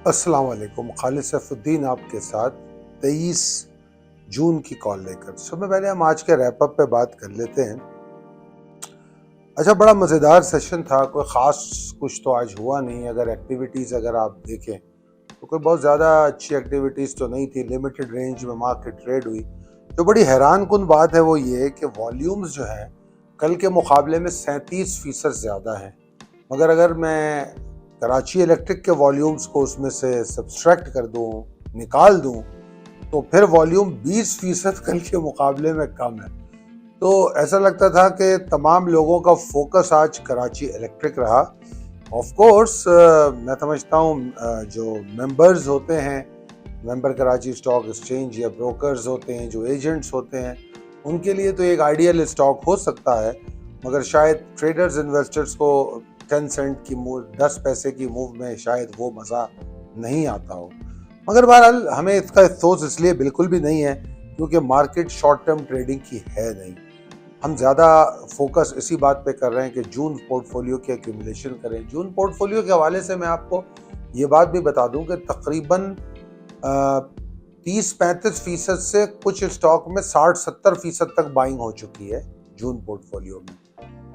अस्सलाम वालेकुम। खालिद सैफुद्दीन आपके साथ 23 जून की कॉल लेकर। सबसे पहले हम आज के रैप अप पे बात कर लेते हैं। अच्छा, बड़ा मज़ेदार सेशन था। कोई ख़ास कुछ तो आज हुआ नहीं। अगर एक्टिविटीज़ अगर आप देखें तो कोई बहुत ज़्यादा अच्छी एक्टिविटीज़ तो नहीं थी। लिमिटेड रेंज में मार्केट ट्रेड हुई। जो बड़ी हैरान कुन बात है वो ये कि वॉल्यूम्स जो हैं कल के मुकाबले में 37% ज़्यादा हैं। मगर अगर मैं कराची इलेक्ट्रिक के वॉल्यूम्स को उसमें से सब्सट्रैक्ट कर दूं, निकाल दूं, तो फिर वॉल्यूम 20% कल के मुकाबले में कम है। तो ऐसा लगता था कि तमाम लोगों का फोकस आज कराची इलेक्ट्रिक रहा। ऑफ कोर्स मैं समझता हूँ जो मेंबर्स होते हैं, मेंबर कराची स्टॉक एक्सचेंज या ब्रोकर्स होते हैं, जो एजेंट्स होते हैं, उनके लिए तो एक आइडियल स्टॉक हो सकता है। मगर शायद ट्रेडर्स इन्वेस्टर्स को 10 सेंट की मूव, 10 पैसे की मूव में शायद वो मज़ा नहीं आता हो। मगर बहरहाल हमें इसका अफसोस इसलिए बिल्कुल भी नहीं है क्योंकि मार्केट शॉर्ट टर्म ट्रेडिंग की है नहीं। हम ज़्यादा फोकस इसी बात पे कर रहे हैं कि जून पोर्टफोलियो की एक्यूमुलेशन करें। जून पोर्टफोलियो के हवाले से मैं आपको ये बात भी बता दूं कि तकरीबन 30-35% से कुछ स्टॉक में 60-70% तक बाइंग हो चुकी है जून पोर्टफोलियो में।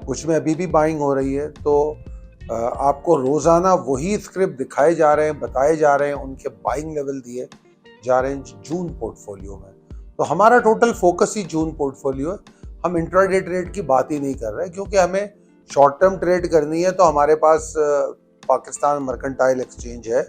कुछ में अभी भी बाइंग हो रही है। तो आपको रोज़ाना वही स्क्रिप्ट दिखाए जा रहे हैं, बताए जा रहे हैं, उनके बाइंग लेवल दिए जा रहे हैं जून पोर्टफोलियो में। तो हमारा टोटल फोकस ही जून पोर्टफोलियो है। हम इंट्राडे ट्रेड की बात ही नहीं कर रहे क्योंकि हमें शॉर्ट टर्म ट्रेड करनी है। तो हमारे पास पाकिस्तान मर्केंटाइल एक्सचेंज है।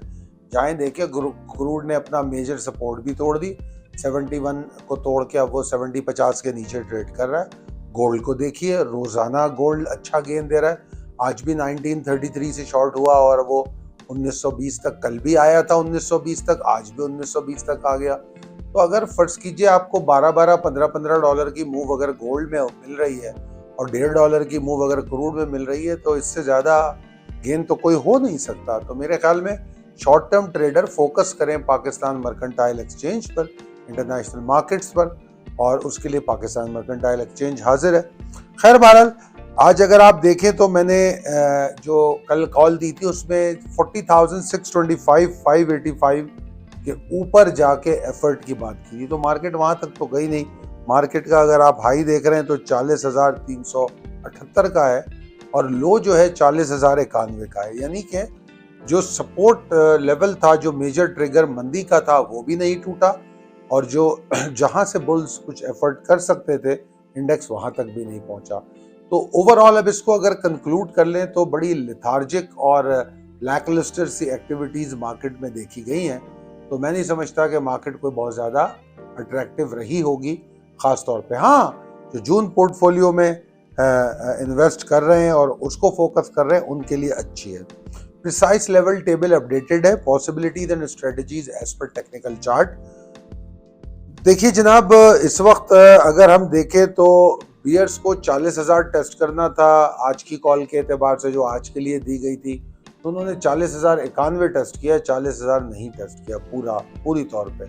जहाँ देखिए क्रूड ने अपना मेजर सपोर्ट भी तोड़ दी, 71 को तोड़ के अब वो 70-50 के नीचे ट्रेड कर रहा है। गोल्ड को देखिए, रोजाना गोल्ड अच्छा गेन दे रहा है। आज भी 1933 से शॉर्ट हुआ और वो 1920 तक, कल भी आया था 1920 तक, आज भी 1920 तक आ गया। तो अगर फर्ज कीजिए आपको 12-12, 15-15 डॉलर की मूव अगर गोल्ड में मिल रही है और $1.5 की मूव अगर क्रूड में मिल रही है, तो इससे ज़्यादा गेन तो कोई हो नहीं सकता। तो मेरे ख्याल में शॉर्ट टर्म ट्रेडर फोकस करें पाकिस्तान मर्केंटाइल एक्सचेंज पर, इंटरनेशनल मार्केट्स पर, और उसके लिए पाकिस्तान मर्केंटाइल एक्सचेंज हाजिर है। खैर बहरहाल आज अगर आप देखें तो मैंने जो कल कॉल दी थी उसमें 40,625, 585 के ऊपर जाके एफर्ट की बात की थी। तो मार्केट वहां तक तो गई नहीं। मार्केट का अगर आप हाई देख रहे हैं तो 40,378 का है और लो जो है 40,091 का है। यानी कि जो सपोर्ट लेवल था, जो मेजर ट्रिगर मंदी का था, वो भी नहीं टूटा, और जो जहां से बुल्स कुछ एफर्ट कर सकते थे इंडेक्स वहां तक भी नहीं पहुंचा। तो ओवरऑल अब इसको अगर कंक्लूड कर लें तो बड़ी लेथार्जिक और लैकलस्टर सी एक्टिविटीज मार्केट में देखी गई हैं। तो मैं नहीं समझता कि मार्केट कोई बहुत ज़्यादा अट्रैक्टिव रही होगी। ख़ास तौर पे हाँ, जो जून पोर्टफोलियो में इन्वेस्ट कर रहे हैं और उसको फोकस कर रहे हैं उनके लिए अच्छी है। प्रिसाइज लेवल टेबल अपडेटेड है, possibilities and strategies as per technical chart. देखिए जनाब, इस वक्त अगर हम देखें तो बियर्स को 40,000 टेस्ट करना था आज की कॉल के एतबार से, जो आज के लिए दी गई थी। तो उन्होंने 40,091 टेस्ट किया, 40,000 नहीं टेस्ट किया पूरी तौर पे।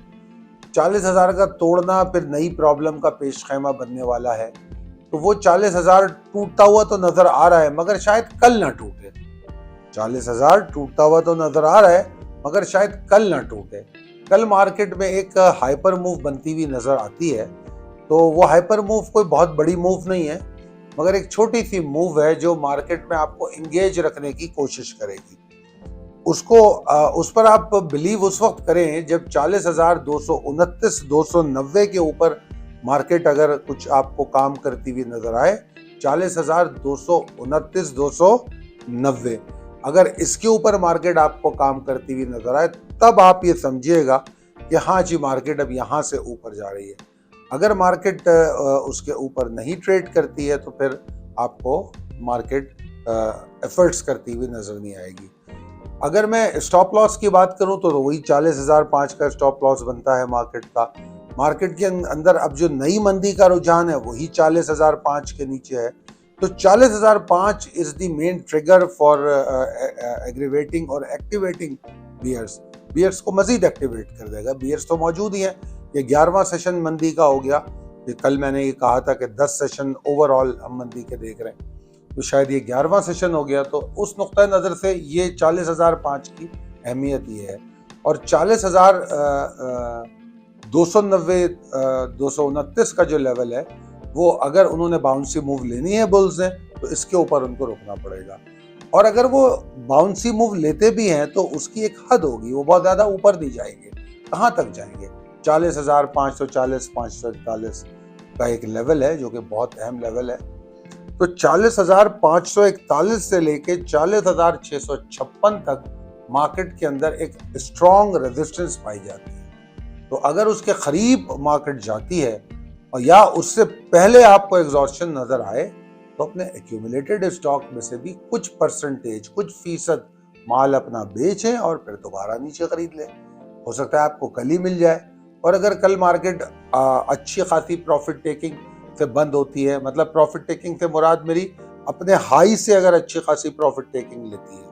40,000 का तोड़ना फिर नई प्रॉब्लम का पेश खैमा बनने वाला है। तो वो 40,000 टूटता हुआ तो नजर आ रहा है मगर शायद कल ना टूटे। 40,000 टूटता हुआ तो नजर आ रहा है मगर शायद कल ना टूटे। कल मार्केट में एक हाइपर मूव बनती हुई नजर आती है। तो वो हाइपर मूव कोई बहुत बड़ी मूव नहीं है मगर एक छोटी सी मूव है जो मार्केट में आपको इंगेज रखने की कोशिश करेगी। उसको उस पर आप बिलीव उस वक्त करें जब 40,229, 290 के ऊपर मार्केट अगर कुछ आपको काम करती हुई नजर आए। 40,229, 290 अगर इसके ऊपर मार्केट आपको काम करती हुई नजर आए तब आप ये समझिएगा कि हाँ जी, मार्केट अब यहाँ से ऊपर जा रही है। अगर मार्केट उसके ऊपर नहीं ट्रेड करती है तो फिर आपको मार्केट एफर्ट्स करती हुई नजर नहीं आएगी। अगर मैं स्टॉप लॉस की बात करूं तो वही 40,005 का स्टॉप लॉस बनता है मार्केट का। मार्केट के अंदर अब जो नई मंदी का रुझान है वही 40,005 के नीचे है। तो 40,005 is the main trigger for aggravating और एक्टिवेटिंग बियर्स। बियर्स को मजीद एक्टिवेट कर देगा। बियर्स तो मौजूद ही है। ये 11वां सेशन मंदी का हो गया। ये कल मैंने ये कहा था कि 10 सेशन ओवरऑल हम मंदी के देख रहे हैं, तो शायद ये 11वां सेशन हो गया। तो उस नुक्ता नज़र से ये 40,005 की अहमियत ये है। और 40,229 का जो लेवल है, वो अगर उन्होंने बाउंसी मूव लेनी है बुल्स ने, तो इसके ऊपर उनको रुकना पड़ेगा। और अगर वो बाउंसी मूव लेते भी हैं तो उसकी एक हद होगी, वो बहुत ज़्यादा ऊपर नहीं जाएंगे। कहाँ तक जाएंगे? 40,540, 541 का एक लेवल है जो कि बहुत अहम लेवल है। तो 40,541 से लेके 40,656 तक मार्केट के अंदर एक स्ट्रॉन्ग रेजिस्टेंस पाई जाती है। तो अगर उसके करीब मार्केट जाती है और या उससे पहले आपको एग्जॉर्शन नजर आए, तो अपने एक्यूमुलेटेड स्टॉक में से भी कुछ परसेंटेज, कुछ फीसद माल अपना बेचें और फिर दोबारा नीचे खरीद लें। हो सकता है आपको कल ही मिल जाए। और अगर कल मार्केट अच्छी खासी प्रॉफिट टेकिंग से बंद होती है, मतलब प्रॉफिट टेकिंग से मुराद मेरी अपने हाई से अगर अच्छी खासी प्रॉफिट टेकिंग लेती है,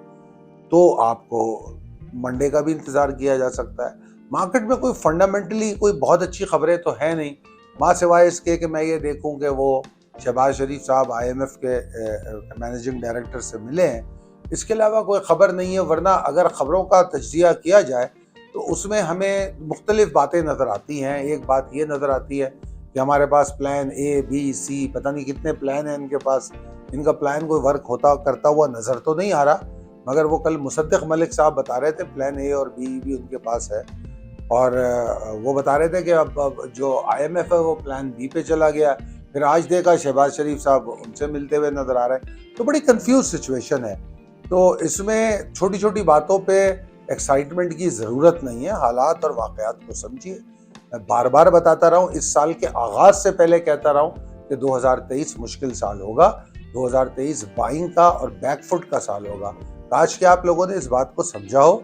तो आपको मंडे का भी इंतजार किया जा सकता है। मार्केट में कोई फंडामेंटली कोई बहुत अच्छी खबरें तो है नहीं, माँ सिवाय इसके कि मैं ये देखूं कि वो शहबाज शरीफ साहब IMF के मैनेजिंग डायरेक्टर से मिले हैं। इसके अलावा कोई खबर नहीं है। वरना अगर खबरों का तज्जिया किया जाए तो उसमें हमें मुख्तलिफ बातें नज़र आती हैं। एक बात ये नज़र आती है कि हमारे पास प्लान A, B, C, पता नहीं कितने प्लान हैं इनके पास। इनका प्लान कोई वर्क होता करता हुआ नज़र तो नहीं आ रहा, मगर वो कल मुसद्दिक मलिक साहब बता रहे थे प्लान A और B भी उनके पास है। और वो बता रहे थे कि अब जो IMF है वो प्लान B पे चला गया। फिर आज देखा शहबाज शरीफ साहब उनसे मिलते हुए नजर आ रहे हैं। तो बड़ी कंफ्यूज सिचुएशन है। तो इसमें छोटी छोटी बातों पे एक्साइटमेंट की ज़रूरत नहीं है। हालात और वाक़यात को समझिए। मैं बार बार बताता रहा हूँ, इस साल के आगाज़ से पहले कहता रहा हूँ कि 2023 मुश्किल साल होगा। 2023 बाइंग का और बैकफुट का साल होगा। काश कि आप लोगों ने इस बात को समझा हो।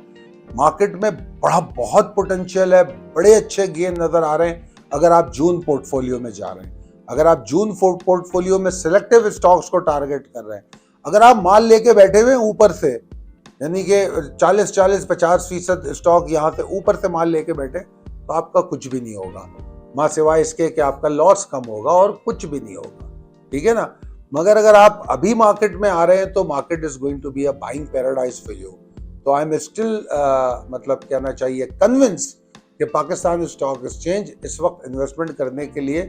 मार्केट में बहुत पोटेंशियल है, बड़े अच्छे गेन नज़र आ रहे हैं अगर आप जून पोर्टफोलियो में जा रहे हैं। अगर आप जून पोर्टफोलियो में सिलेक्टिव स्टॉक्स को टारगेट कर रहे हैं, अगर आप माल लेके बैठे हुए ऊपर से, यानी कि 40-50% स्टॉक यहाँ से ऊपर से माल लेके बैठे, तो आपका कुछ भी नहीं होगा, माँ सिवाय इसके कि आपका लॉस कम होगा और कुछ भी नहीं होगा। ठीक है ना? मगर अगर आप अभी मार्केट में आ रहे हैं तो market is going to be a buying paradise for you. तो आई एम स्टिल मतलब कहना चाहिए कन्विंस्ड कि पाकिस्तान स्टॉक एक्सचेंज इस वक्त इन्वेस्टमेंट करने के लिए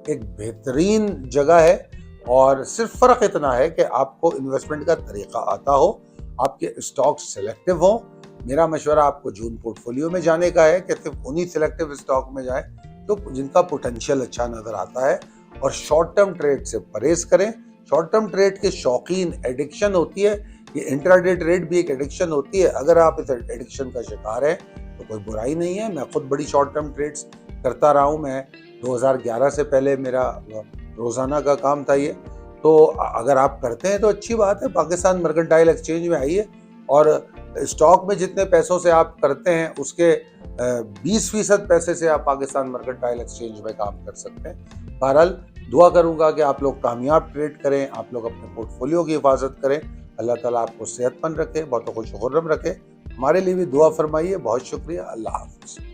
एक बेहतरीन जगह है। और सिर्फ फ़र्क इतना है कि आपको इन्वेस्टमेंट का तरीका आता हो, आपके स्टॉक सिलेक्टिव हो। मेरा मशवरा आपको जून पोर्टफोलियो में जाने का है कि सिर्फ उन्हीं सिलेक्टिव स्टॉक में जाएं तो जिनका पोटेंशियल अच्छा नज़र आता है। और शॉर्ट टर्म ट्रेड से परहेज करें। शॉर्ट टर्म ट्रेड के शौकीन, एडिक्शन होती है, ये इंट्राडे ट्रेड भी एक एडिक्शन होती है। अगर आप इस एडिक्शन का शिकार हैं तो कोई बुराई नहीं है। मैं खुद बड़ी शॉर्ट टर्म ट्रेड्स करता रहा हूँ। मैं 2011 से पहले मेरा रोज़ाना का काम था ये। तो अगर आप करते हैं तो अच्छी बात है, पाकिस्तान मर्केंटाइल एक्सचेंज में आइए और स्टॉक में जितने पैसों से आप करते हैं उसके 20% पैसे से आप पाकिस्तान मर्केंटाइल एक्सचेंज में काम कर सकते हैं। बहरहाल दुआ करूंगा कि आप लोग कामयाब ट्रेड करें, आप लोग अपने पोर्टफोलियो की हिफाजत करें। अल्लाह ताला आपको सेहतमंद रखे, बहुत खुश खुर्रम रखे। हमारे लिए भी दुआ फरमाइए। बहुत शुक्रिया। अल्लाह हाफ़िज़।